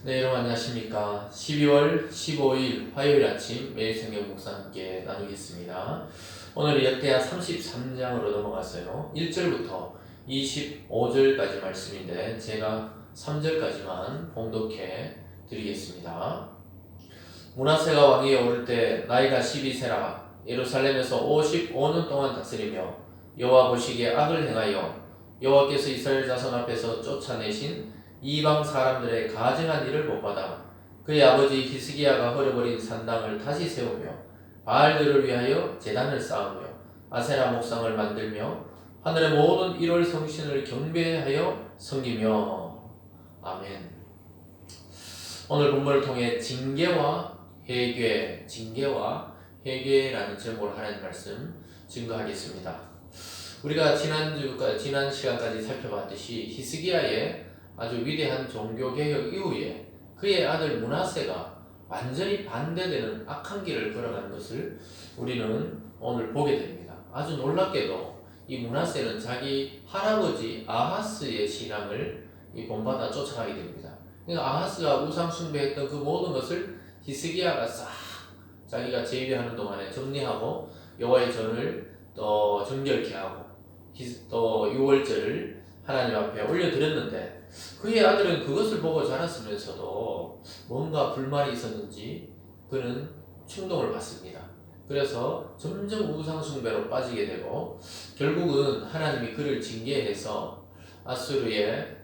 네, 여러분 안녕하십니까. 12월 15일 화요일 아침 매일 성경 묵상 함께 나누겠습니다. 오늘 역대하 33장으로 넘어갔어요. 1절부터 25절까지 말씀인데 제가 3절까지만 봉독해 드리겠습니다. 므낫세가 왕위에 오를 때 나이가 12세라 예루살렘에서 55년 동안 다스리며 여호와 보시기에 악을 행하여 여호와께서 이스라엘 자손 앞에서 쫓아내신 이방 사람들의 가증한 일을 못받아 그의 아버지 히스기야가 버려버린 산당을 다시 세우며 바알들을 위하여 제단을 쌓으며 아세라 목상을 만들며 하늘의 모든 1월 성신을 경배하여 섬기며. 아멘. 오늘 본문을 통해 징계와 회개라는 제목으로 하나님 말씀 증거하겠습니다. 우리가 지난 시간까지 살펴봤듯이 히스기야의 아주 위대한 종교개혁 이후에 그의 아들 므낫세가 완전히 반대되는 악한 길을 걸어가는 것을 우리는 오늘 보게 됩니다. 아주 놀랍게도 이 므낫세는 자기 할아버지 아하스의 신앙을 본받아 쫓아가게 됩니다. 그러니까 아하스가 우상 숭배했던 그 모든 것을 히스기야가 싹 자기가 제위하는 동안에 정리하고 여호와의 전을 또 정결케 하고 또 유월절을 하나님 앞에 올려드렸는데 그의 아들은 그것을 보고 자랐으면서도 뭔가 불만이 있었는지 그는 충동을 받습니다. 그래서 점점 우상 숭배로 빠지게 되고 결국은 하나님이 그를 징계해서 아수르의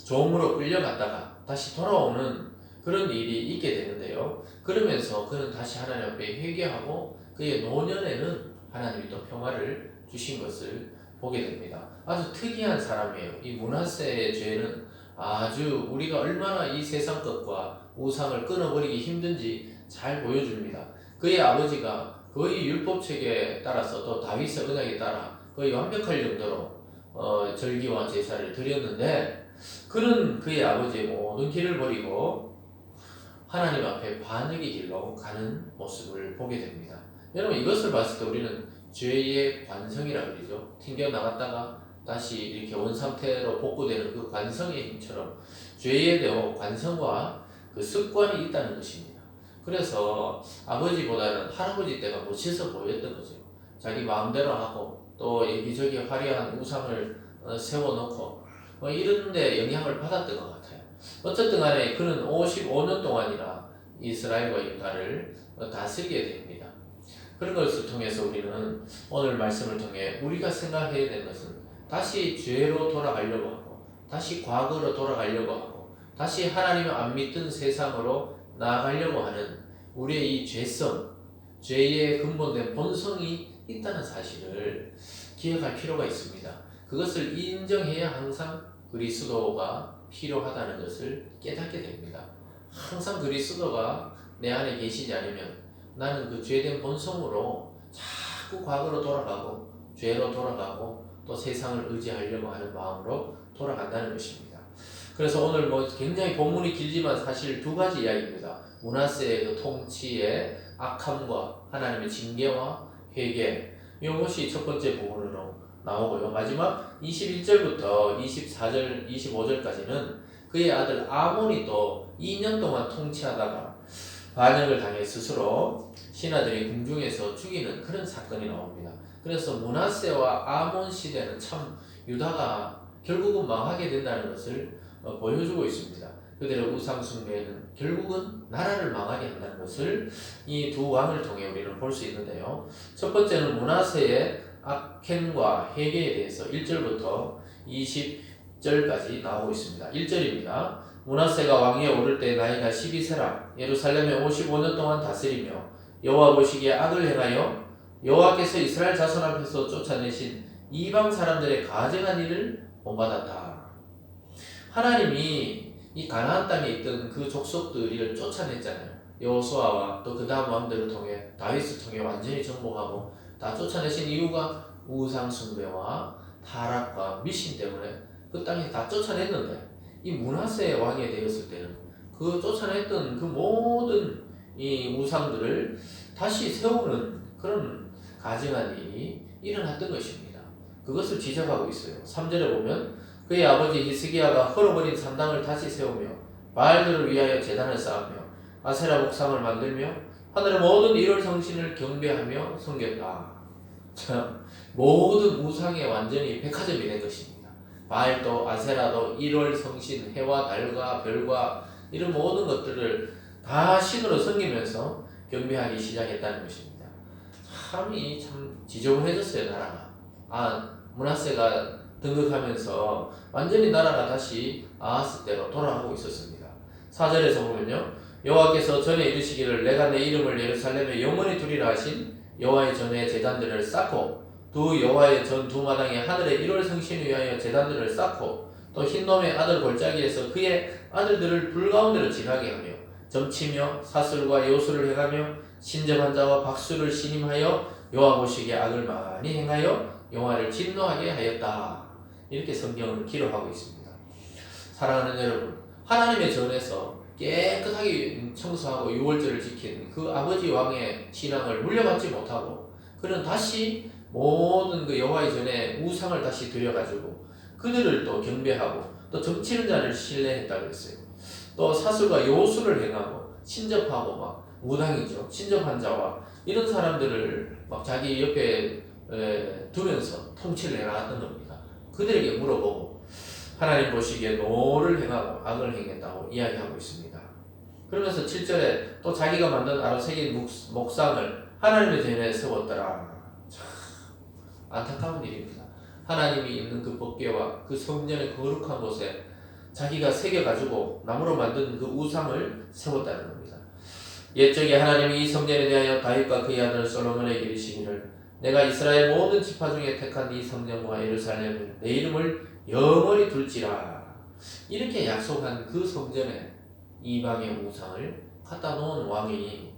종으로 끌려갔다가 다시 돌아오는 그런 일이 있게 되는데요. 그러면서 그는 다시 하나님 앞에 회개하고 그의 노년에는 하나님이 또 평화를 주신 것을 보게 됩니다. 아주 특이한 사람이에요. 이 므낫세의 죄는 아주 우리가 얼마나 이 세상 것과 우상을 끊어버리기 힘든지 잘 보여줍니다. 그의 아버지가 거의 율법책에 따라서 또 다윗의 언약에 따라 거의 완벽할 정도로 절기와 제사를 드렸는데 그는 그의 아버지의 모든 길을 버리고 하나님 앞에 반역의 길로 가는 모습을 보게 됩니다. 여러분 이것을 봤을 때 우리는 죄의 관성이라고 그러죠. 튕겨나갔다가 다시 이렇게 원상태로 복구되는 그 관성의 힘처럼 죄에 대한 관성과 그 습관이 있다는 것입니다. 그래서 아버지보다는 할아버지 때가 멋있어 보였던 거죠. 자기 마음대로 하고 또 여기저기 화려한 우상을 세워놓고 이런 데 영향을 받았던 것 같아요. 어쨌든 간에 그는 55년 동안이나 이스라엘과 유다를 다스리게 됩니다. 그런 것을 통해서 우리는 오늘 말씀을 통해 우리가 생각해야 되는 것은 다시 죄로 돌아가려고 하고 다시 과거로 돌아가려고 하고 다시 하나님을 안 믿던 세상으로 나아가려고 하는 우리의 이 죄성, 죄의 근본된 본성이 있다는 사실을 기억할 필요가 있습니다. 그것을 인정해야 항상 그리스도가 필요하다는 것을 깨닫게 됩니다. 항상 그리스도가 내 안에 계시지 않으면 나는 그 죄된 본성으로 자꾸 과거로 돌아가고 죄로 돌아가고 또 세상을 의지하려고 하는 마음으로 돌아간다는 것입니다. 그래서 오늘 굉장히 본문이 길지만 사실 두 가지 이야기입니다. 므낫세의 그 통치의 악함과 하나님의 징계와 회개, 이것이 첫 번째 부분으로 나오고요. 마지막 21절부터 24절, 25절까지는 그의 아들 아몬이 또 2년 동안 통치하다가 반역을 당해 스스로 신하들이 궁중에서 죽이는 그런 사건이 나옵니다. 그래서 므낫세와 아몬 시대는 참 유다가 결국은 망하게 된다는 것을 보여주고 있습니다. 그들의 우상 숭배는 결국은 나라를 망하게 한다는 것을 이 두 왕을 통해 우리는 볼 수 있는데요. 첫 번째는 므낫세의 악행과 회개에 대해서 1절부터 20절까지 나오고 있습니다. 1절입니다. 므낫세가 왕위에 오를 때 나이가 12세라 예루살렘에 55년 동안 다스리며 여호와 보시기에 악을 행하여 여호와께서 이스라엘 자손 앞에서 쫓아내신 이방 사람들의 가증한 일을 본받았다. 하나님이 이 가나안 땅에 있던 그 족속들을 쫓아냈잖아요. 여호수아와 또 그 다음 왕들을 통해 다윗을 통해 완전히 정복하고 다 쫓아내신 이유가 우상 숭배와 타락과 미신 때문에 그 땅에 다 쫓아냈는데 이 므낫세 왕이 되었을 때는 그 쫓아냈던 그 모든 이 우상들을 다시 세우는 그런 가증한 일이 일어났던 것입니다. 그것을 지적하고 있어요. 3절에 보면 그의 아버지 히스기야가 헐어버린 산당을 다시 세우며 바알들을 위하여 제단을 쌓으며 아세라 목상을 만들며 하늘의 모든 일월 성신을 경배하며 섬겼다. 참, 모든 우상의 완전히 백화점이 된 것입니다. 바알도 아세라도 일월 성신, 해와 달과 별과 이런 모든 것들을 다 신으로 섬기면서 경배하기 시작했다는 것입니다. 참 지저분해졌어요, 나라가. 므낫세가 등극하면서 완전히 나라가 다시 아하스 때로 돌아가고 있었습니다. 4절에서 보면요, 여호와께서 전에 이르시기를 내가 내 이름을 예루살렘에 영원히 두리라 하신 여호와의 전에 제단들을 쌓고 두 여호와의 전 두 마당에 하늘의 일월 성신을 위하여 제단들을 쌓고 또 흰놈의 아들 골짜기에서 그의 아들들을 불 가운데로 지나게 하며 점치며 사슬과 요술을 해가며 신접한 자와 박수를 신임하여 여호와 보시기에 악을 많이 행하여 여호와를 진노하게 하였다. 이렇게 성경을 기록하고 있습니다. 사랑하는 여러분, 하나님의 전에서 깨끗하게 청소하고 유월절을 지킨 그 아버지 왕의 신앙을 물려받지 못하고 그는 다시 모든 그 여호와의 전에 우상을 다시 들여가지고 그들을 또 경배하고 또 점치는 자를 신뢰했다고 했어요. 또 사슬과 요술을 행하고 신접하고 막 무당이죠. 신접한 자와 이런 사람들을 막 자기 옆에 두면서 통치를 해나갔던 겁니다. 그들에게 물어보고 하나님 보시기에 노를 행하고 악을 행했다고 이야기하고 있습니다. 그러면서 7절에 또 자기가 만든 아로새긴 목상을 하나님의 전에 세웠더라. 참 안타까운 일입니다. 하나님이 있는 그 법궤와 그 성전의 거룩한 곳에 자기가 새겨가지고 나무로 만든 그 우상을 세웠다는 겁니다. 옛적에 하나님이 이 성전에 대하여 다윗과 그의 아들 솔로몬에게 이르시기를 내가 이스라엘 모든 지파 중에 택한 이 성전과 예루살렘을 내 이름을 영원히 둘지라. 이렇게 약속한 그 성전에 이방의 우상을 갖다 놓은 왕이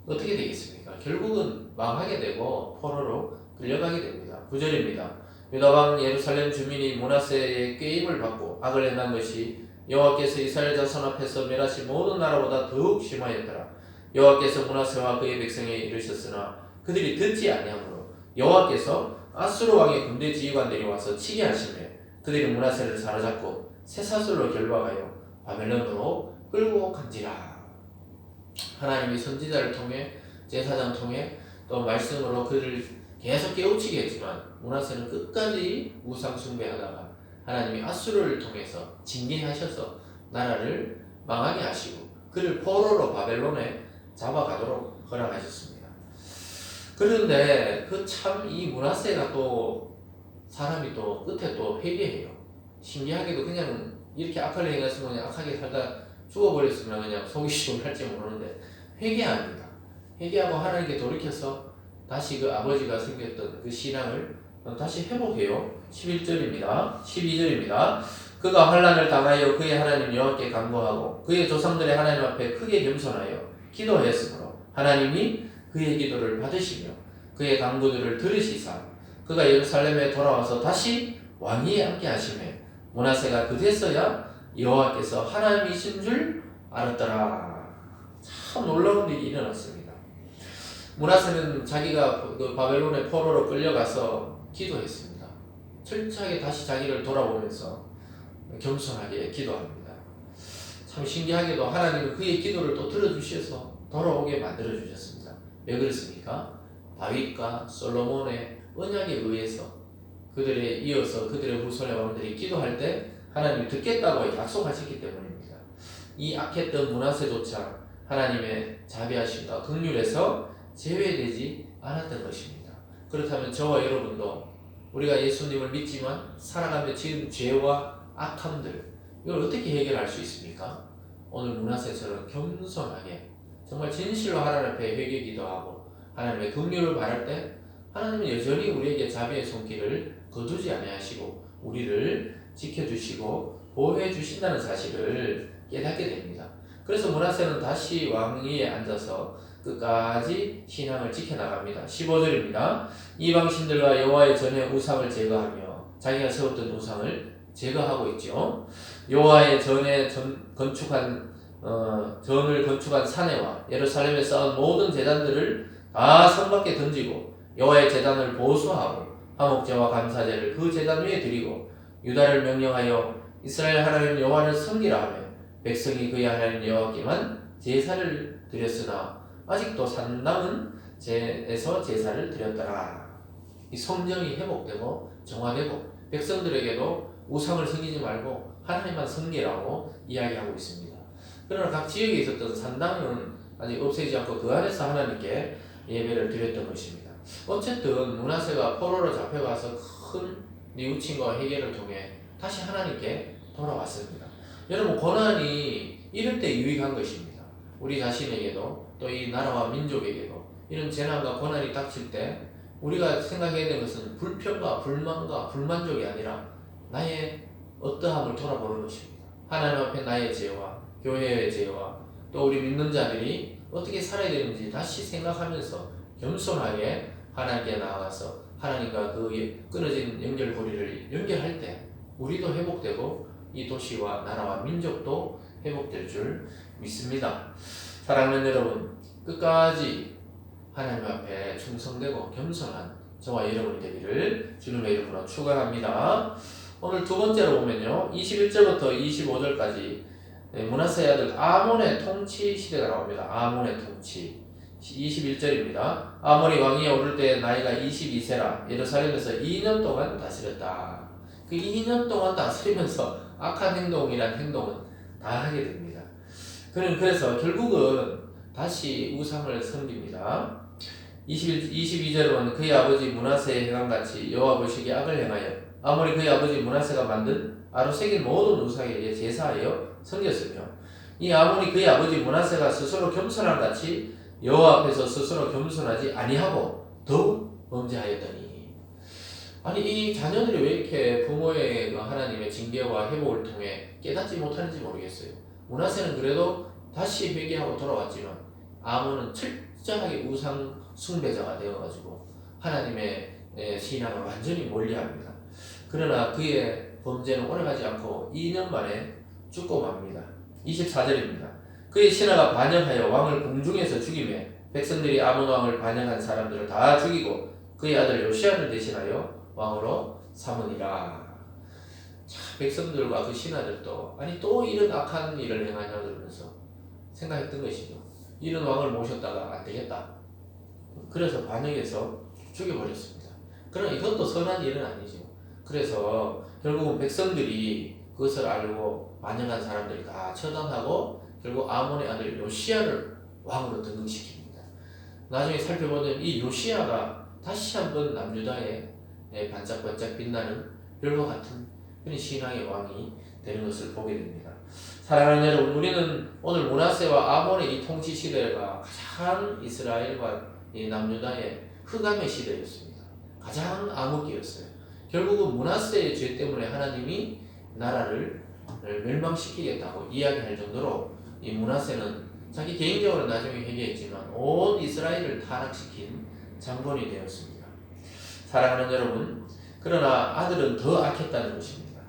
어떻게 되겠습니까? 결국은 망하게 되고 포로로 끌려가게 됩니다. 9절입니다. 유다왕 예루살렘 주민이 므낫세의 꾀임을 받고 악을 행한 것이 여호와께서 이스라엘 자손 앞에서 멸하신 모든 나라보다 더욱 심하였더라. 여호와께서 므낫세와 그의 백성에 이르셨으나 그들이 듣지 아니하므로 여호와께서 아수르 왕의 군대 지휘관들이 와서 치게 하시매 그들이 므낫세를 사로잡고 쇠사슬로 결박하여 바벨론으로 끌고 간지라. 하나님이 선지자를 통해 제사장 통해 또 말씀으로 그를 계속 깨우치게 했지만 므낫세는 끝까지 우상 숭배하다가 하나님이 아수르를 통해서 징계하셔서 나라를 망하게 하시고 그를 포로로 바벨론에 잡아가도록 허락하셨습니다. 그런데 그 참 이 므낫세가 또 사람이 또 끝에 또 회개해요. 신기하게도 그냥 이렇게 악하게 행했으면 그냥 악하게 살다 죽어버렸으면 그냥 속이 시원할지 모르는데 회개합니다. 회개하고 하나님께 돌이켜서 다시 그 아버지가 섬겼던 그 신앙을 다시 회복해요. 11절입니다. 12절입니다. 그가 환난을 당하여 그의 하나님 여호와께 간구하고 그의 조상들의 하나님 앞에 크게 겸손하여 기도하였으므로 하나님이 그의 기도를 받으시며 그의 간구들을 들으시사 그가 예루살렘에 돌아와서 다시 왕위에 앉게 하시매 므낫세가 그제서야 여호와께서 하나님이신 줄 알았더라. 참 놀라운 일이 일어났습니다. 므낫세는 자기가 그 바벨론의 포로로 끌려가서 기도했습니다. 철저하게 다시 자기를 돌아보면서 겸손하게 기도합니다. 참 신기하게도 하나님은 그의 기도를 또 들어주셔서 돌아오게 만들어주셨습니다. 왜 그렇습니까? 다윗과 솔로몬의 언약에 의해서 그들에 이어서 그들의 후손의 왕들이 기도할 때 하나님이 듣겠다고 약속하셨기 때문입니다. 이 악했던 므낫세조차 하나님의 자비하심과 긍휼에서 제외되지 않았던 것입니다. 그렇다면 저와 여러분도 우리가 예수님을 믿지만 살아가며 지은 죄와 악함들 이걸 어떻게 해결할 수 있습니까? 오늘 므낫세처럼 겸손하게 정말 진실로 하나님 앞에 회개 기도하고 하나님의 긍휼을 바랄 때 하나님은 여전히 우리에게 자비의 손길을 거두지 아니하시고 우리를 지켜주시고 보호해 주신다는 사실을 깨닫게 됩니다. 그래서 므낫세는 다시 왕위에 앉아서 끝까지 신앙을 지켜나갑니다. 15절입니다. 이방신들과 여호와의 전에 우상을 제거하며 자기가 세웠던 우상을 제거하고 있죠. 여호와의 전에 전을 건축한 사내와 예루살렘에 쌓은 모든 제단들을 다 성 밖에 던지고 여호와의 제단을 보수하고 화목제와 감사제를 그 제단 위에 드리고 유다를 명령하여 이스라엘 하나님 여호와를 섬기라 하며 백성이 그의 하나님 여호와께만 제사를 드렸으나 아직도 산당은 에서 제사를 드렸더라. 이 성전이 회복되고 정화되고 백성들에게도 우상을 섬기지 말고 하나님만 섬기라고 이야기하고 있습니다. 그러나 각 지역에 있었던 산당은 아직 없애지 않고 그 안에서 하나님께 예배를 드렸던 것입니다. 어쨌든 므낫세가 포로로 잡혀가서 큰 뉘우침과 회개를 통해 다시 하나님께 돌아왔습니다. 여러분, 고난이 이럴 때 유익한 것입니다. 우리 자신에게도 또 이 나라와 민족에게도 이런 재난과 고난이 닥칠 때 우리가 생각해야 되는 것은 불평과 불만과 불만족이 아니라 나의 어떠함을 돌아보는 것입니다. 하나님 앞에 나의 죄와 교회의 죄와 또 우리 믿는 자들이 어떻게 살아야 되는지 다시 생각하면서 겸손하게 하나님께 나아가서 하나님과 그 끊어진 연결고리를 연결할 때 우리도 회복되고 이 도시와 나라와 민족도 회복될 줄 믿습니다. 사랑하는 여러분, 끝까지 하나님 앞에 충성되고 겸손한 저와 여러분이 되기를 주님의 이름으로 축원합니다. 오늘 두 번째로 보면요, 21절부터 25절까지 므낫세의 아들 아몬의 통치 시대가 나옵니다. 아몬의 통치 21절입니다. 아몬이 왕위에 오를 때 나이가 22세라 예루살렘에서 2년 동안 다스렸다. 그 2년 동안 다스리면서 악한 행동이란 행동은 다 하게 됩니다. 그는 그래서 결국은 다시 우상을 섬깁니다. 22절은 그의 아버지 므낫세의 행함같이 여호와 보시기에 악을 행하여 아몬이 그의 아버지 므낫세가 만든 아로 새긴 모든 우상에게 제사하여 섬겼으며 이 아몬이 그의 아버지 므낫세가 스스로 겸손함 같이 여호와 앞에서 스스로 겸손하지 아니하고 더욱 범죄하였더니. 아니, 이 자녀들이 왜 이렇게 부모의 하나님의 징계와 회복을 통해 깨닫지 못하는지 모르겠어요. 므낫세는 그래도 다시 회개하고 돌아왔지만 아몬은 철저하게 우상 숭배자가 되어가지고 하나님의 신앙을 완전히 멀리합니다. 그러나 그의 범죄는 오래가지 않고 2년 만에 죽고 맙니다. 24절입니다. 그의 신하가 반역하여 왕을 궁중에서 죽이매 백성들이 아몬 왕을 반역한 사람들을 다 죽이고 그의 아들 요시야를 대신하여 왕으로 삼으니라. 자, 백성들과 그 신하들도 아니 또 이런 악한 일을 행하냐 그러면서 생각했던 것이죠. 이런 왕을 모셨다가 안 되겠다. 그래서 반역해서 죽여버렸습니다. 그러나 이것도 선한 일은 아니죠. 그래서 결국은 백성들이 그것을 알고 반역한 사람들이 다 처단하고 결국 아몬의 아들 요시야를 왕으로 등극시킵니다. 나중에 살펴보면 이 요시야가 다시 한번 남유다에 반짝반짝 빛나는 별과 같은 그런 신앙의 왕이 되는 것을 보게 됩니다. 사랑하는 여러분, 우리는 오늘 므낫세와 아몬의 이 통치 시대가 가장 이스라엘과 이 남유다의 흑암의 시대였습니다. 가장 암흑기였어요. 결국은 므낫세의 죄 때문에 하나님이 나라를 멸망시키겠다고 이야기할 정도로 이 므낫세는 자기 개인적으로 나중에 회개했지만 온 이스라엘을 타락시킨 장본이 되었습니다. 사랑하는 여러분, 그러나 아들은 더 악했다는 것입니다.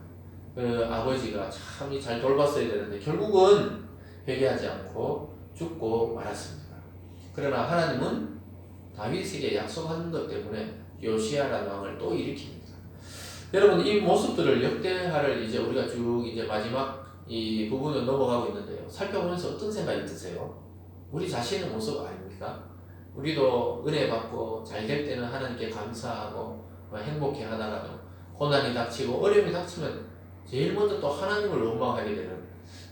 그 아버지가 참 잘 돌봤어야 되는데 결국은 회개하지 않고 죽고 말았습니다. 그러나 하나님은 다윗에게 약속한 것 때문에 요시야라는 왕을 또 일으킵니다. 여러분, 이 모습들을 역대하를 이제 우리가 쭉 이제 마지막 이 부분을 넘어가고 있는데요. 살펴보면서 어떤 생각이 드세요? 우리 자신의 모습 아닙니까? 우리도 은혜 받고 잘 될 때는 하나님께 감사하고 행복해 하다가도 고난이 닥치고 어려움이 닥치면 제일 먼저 또 하나님을 원망하게 되는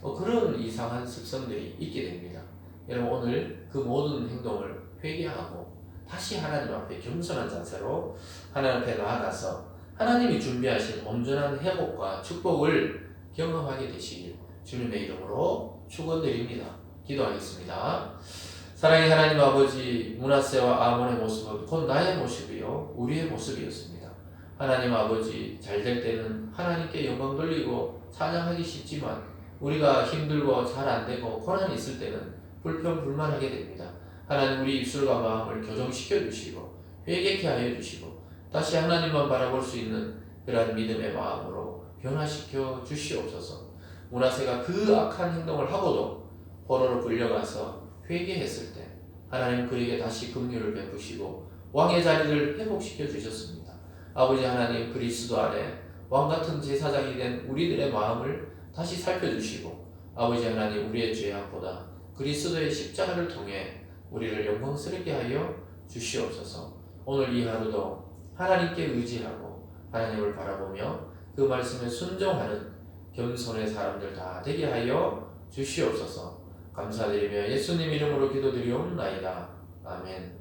그런 이상한 습성들이 있게 됩니다. 여러분, 오늘 그 모든 행동을 회개하고 다시 하나님 앞에 겸손한 자세로 하나님 앞에 나아가서 하나님이 준비하신 온전한 회복과 축복을 경험하게 되시길 주님의 이름으로 축원드립니다. 기도하겠습니다. 사랑의 하나님 아버지, 므낫세와 아몬의 모습은 곧 나의 모습이요 우리의 모습이었습니다. 하나님 아버지, 잘 될 때는 하나님께 영광 돌리고 찬양하기 쉽지만 우리가 힘들고 잘 안 되고 고난이 있을 때는 불평불만하게 됩니다. 하나님, 우리 입술과 마음을 교정시켜 주시고 회개케 하여 주시고 다시 하나님만 바라볼 수 있는 그러한 믿음의 마음으로 변화시켜 주시옵소서. 므낫세가 그 악한 행동을 하고도 포로로 끌려가서 회개했을 때 하나님 그에게 다시 긍휼을 베푸시고 왕의 자리를 회복시켜 주셨습니다. 아버지 하나님, 그리스도 안에 왕같은 제사장이 된 우리들의 마음을 다시 살펴주시고 아버지 하나님, 우리의 죄악보다 그리스도의 십자가를 통해 우리를 영광스럽게 하여 주시옵소서. 오늘 이 하루도 하나님께 의지하고 하나님을 바라보며 그 말씀에 순종하는 겸손의 사람들 다 되게 하여 주시옵소서. 감사드리며 예수님 이름으로 기도드리옵나이다. 아멘.